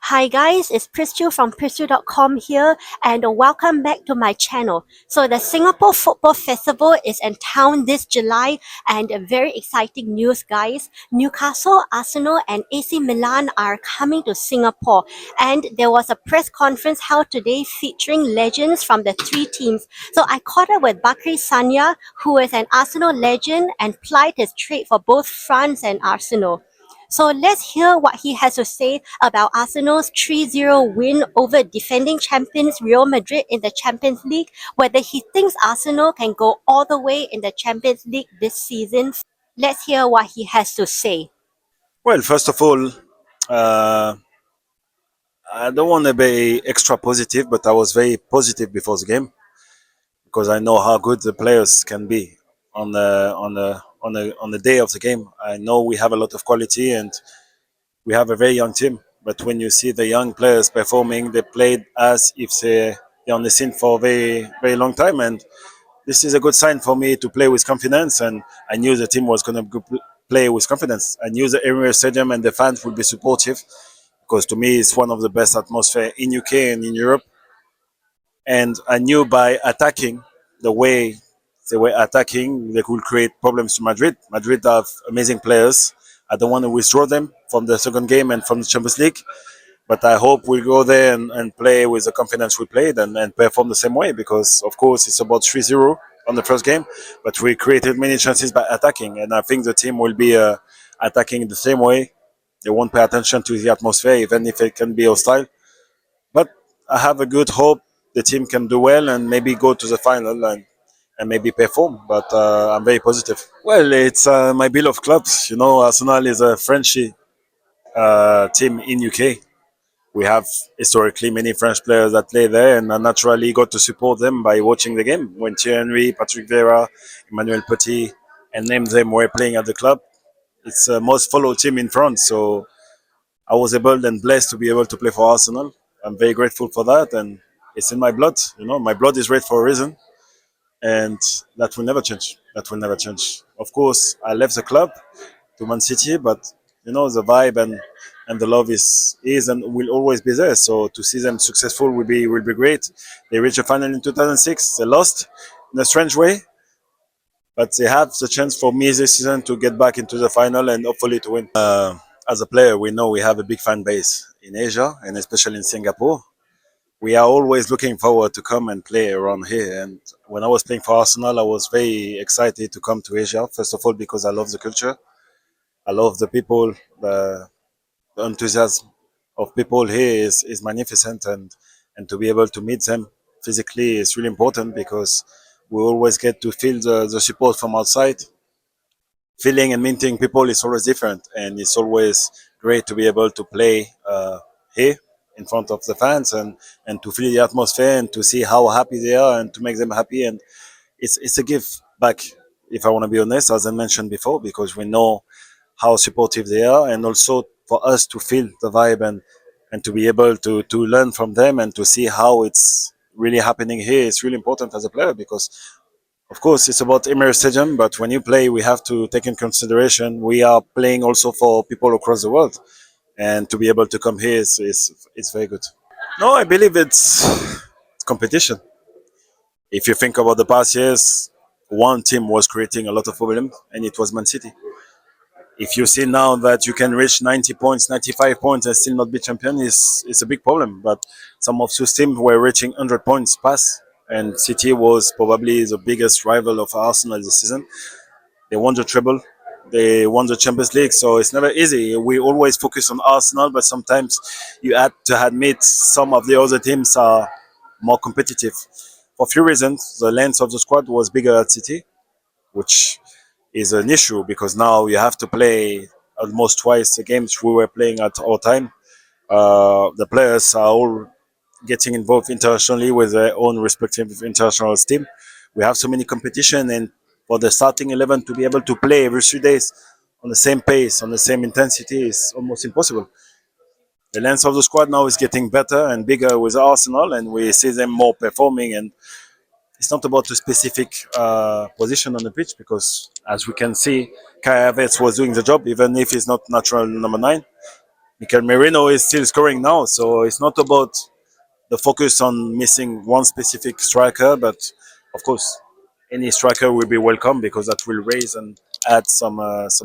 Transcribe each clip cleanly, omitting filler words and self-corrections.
Hi guys, it's Pristu from Pristu.com here and welcome back to my channel. So the Singapore Football Festival is in town this July and very exciting news guys. Newcastle, Arsenal and AC Milan are coming to Singapore and there was a press conference held today featuring legends from the three teams. So I caught up with BACARY Sagna, who is an Arsenal legend and plied his trade for both France and Arsenal. So let's hear what he has to say about Arsenal's 3-0 win over defending champions Real Madrid in the Champions League, whether he thinks Arsenal can go all the way in the Champions League this season. Let's hear what he has to say. Well, first of all, uh, I don't want to be extra positive, but I was very positive before the game because I know how good the players can be on the day of the game. I know we have a lot of quality and we have a very young team. But when you see the young players performing, they played as if they're on the scene for a very long time, and this is a good sign for me to play with confidence. And I knew the team was going to play with confidence. I knew the Emirates Stadium and the fans would be supportive because to me it's one of the best atmosphere in UK and in Europe. And I knew by attacking the way they were attacking, they could create problems to Madrid. Madrid have amazing players. I don't want to withdraw them from the second game and from the Champions League, but I hope we go there and play with the confidence we played and perform the same way because, of course, it's about 3-0 on the first game, but we created many chances by attacking, and I think the team will be attacking the same way. They won't pay attention to the atmosphere, even if it can be hostile. But I have a good hope the team can do well and maybe go to the final and maybe perform. But I'm very positive. Well, it's my bill of clubs. You know, Arsenal is a French team in UK. We have historically many French players that play there, and I naturally got to support them by watching the game. When Thierry Henry, Patrick Vieira, Emmanuel Petit, and name them were playing at the club, it's the most followed team in France. So I was able and blessed to be able to play for Arsenal. I'm very grateful for that, and it's in my blood. You know, my blood is red for a reason, and that will never change. That will never change. Of course, I left the club to Man City, but you know the vibe and the love is and will always be there. So to see them successful will be great. They reached a final in 2006. They lost in a strange way, but they have the chance for me this season to get back into the final and hopefully to win. As a player, we know we have a big fan base in Asia and especially in Singapore. We are always looking forward to come and play around here. And when I was playing for Arsenal, I was very excited to come to Asia. First of all, because I love the culture, I love the people, the enthusiasm of people here is magnificent, and to be able to meet them physically is really important because we always get to feel the support from outside. Feeling and meeting people is always different, and it's always great to be able to play here in front of the fans and to feel the atmosphere and to see how happy they are and to make them happy. And it's a give back, if I want to be honest, as I mentioned before, because we know how supportive they are, and also for us to feel the vibe and to be able to learn from them and to see how it's really happening here. It's really important as a player because of course, it's about Emirates Stadium, but when you play, we have to take in consideration we are playing also for people across the world, and to be able to come here is very good. No, I believe it's competition. If you think about the past years, one team was creating a lot of problems, and it was Man City. If you see now that you can reach 90 points, 95 points, and still not be champion, is a big problem. But some of those teams were reaching 100 points pass, and City was probably the biggest rival of Arsenal this season. They won the treble, they won the Champions League, so it's never easy. We always focus on Arsenal, but sometimes you had to admit some of the other teams are more competitive. For a few reasons, the length of the squad was bigger at City, which is an issue because now you have to play almost twice the games we were playing at all time. The players are all getting involved internationally with their own respective international team. We have so many competition, and for the starting 11 to be able to play every 3 days on the same pace, on the same intensity is almost impossible. The length of the squad now is getting better and bigger with Arsenal, and we see them more performing. And it's not about a specific position on the pitch because, as we can see, Kai Havertz was doing the job, even if he's not natural number 9. Mikel Merino is still scoring now, so it's not about the focus on missing one specific striker, but of course, any striker will be welcome because that will raise and add some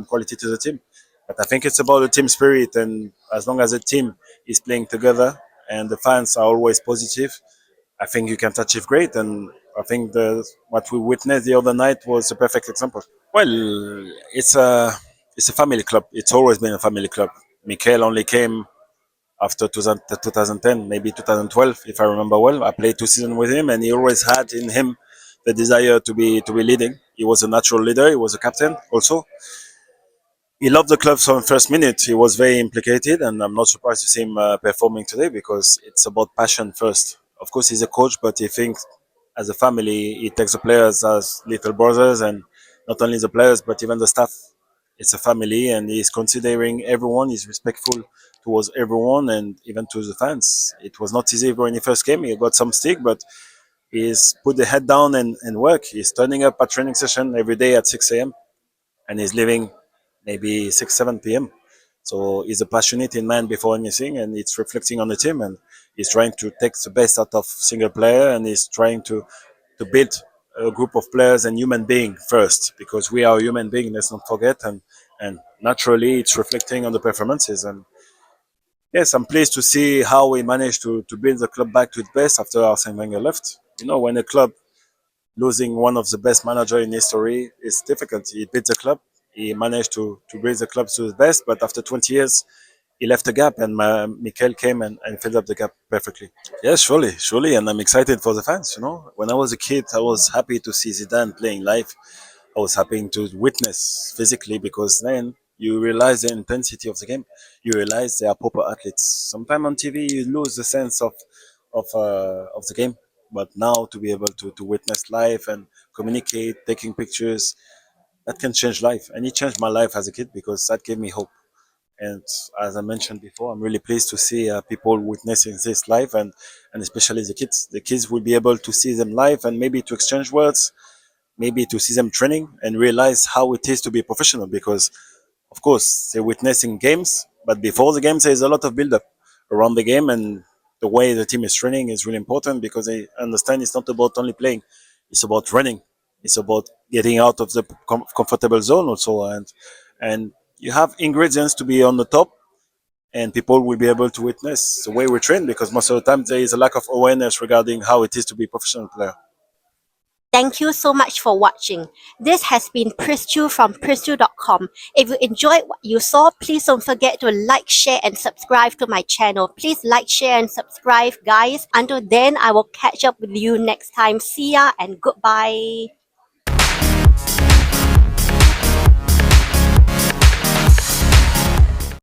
quality to the team. But I think it's about the team spirit, and as long as the team is playing together and the fans are always positive, I think you can achieve great. And I think what we witnessed the other night was a perfect example. Well, it's a it's a family club. It's always been a family club. Mikel only came after 2010, maybe 2012, if I remember well. I played 2 seasons with him, and he always had in him the desire to be leading. He was a natural leader. He was a captain also. He loved the club from the first minute. He was very implicated, and I'm not surprised to see him performing today because it's about passion first. Of course, he's a coach, but he thinks as a family, he takes the players as little brothers, and not only the players, but even the staff. It's a family, and he's considering everyone. He's respectful towards everyone, and even to the fans. It was not easy when he first came. He got some stick, but he's put the head down and work. He's turning up at training session every day at 6 a.m. and he's leaving maybe 6, 7 p.m. So he's a passionate man before anything, and it's reflecting on the team. And he's trying to take the best out of single player, and he's trying to build a group of players and human being first, because we are human being. Let's not forget, and naturally it's reflecting on the performances. And yes, I'm pleased to see how we managed to build the club back to its best after Arsene Wenger left. You know, when a club losing one of the best manager in history is difficult. He beat the club. He managed to raise the club to his best, but after 20 years, he left a gap, and Mikel came and filled up the gap perfectly. Yes, surely, surely, and I'm excited for the fans. You know, when I was a kid, I was happy to see Zidane playing live. I was happy to witness physically because then you realize the intensity of the game. You realize they are proper athletes. Sometimes on TV you lose the sense of the game, but now to be able to witness live and communicate, taking pictures, that can change life. And it changed my life as a kid because that gave me hope. And as I mentioned before, I'm really pleased to see people witnessing this live, and especially the kids. The kids will be able to see them live and maybe to exchange words, maybe to see them training and realize how it is to be professional, because of course they're witnessing games, but before the games there's a lot of build up around the game, and the way the team is training is really important because they understand it's not about only playing, it's about running, it's about getting out of the comfortable zone also, and you have ingredients to be on the top, and people will be able to witness the way we train, because most of the time there is a lack of awareness regarding how it is to be a professional player. Thank you so much for watching. This has been Pristu from Pristu.com. If you enjoyed what you saw, please don't forget to like, share, and subscribe to my channel. Please like, share, and subscribe, guys. Until then, I will catch up with you next time. See ya and goodbye.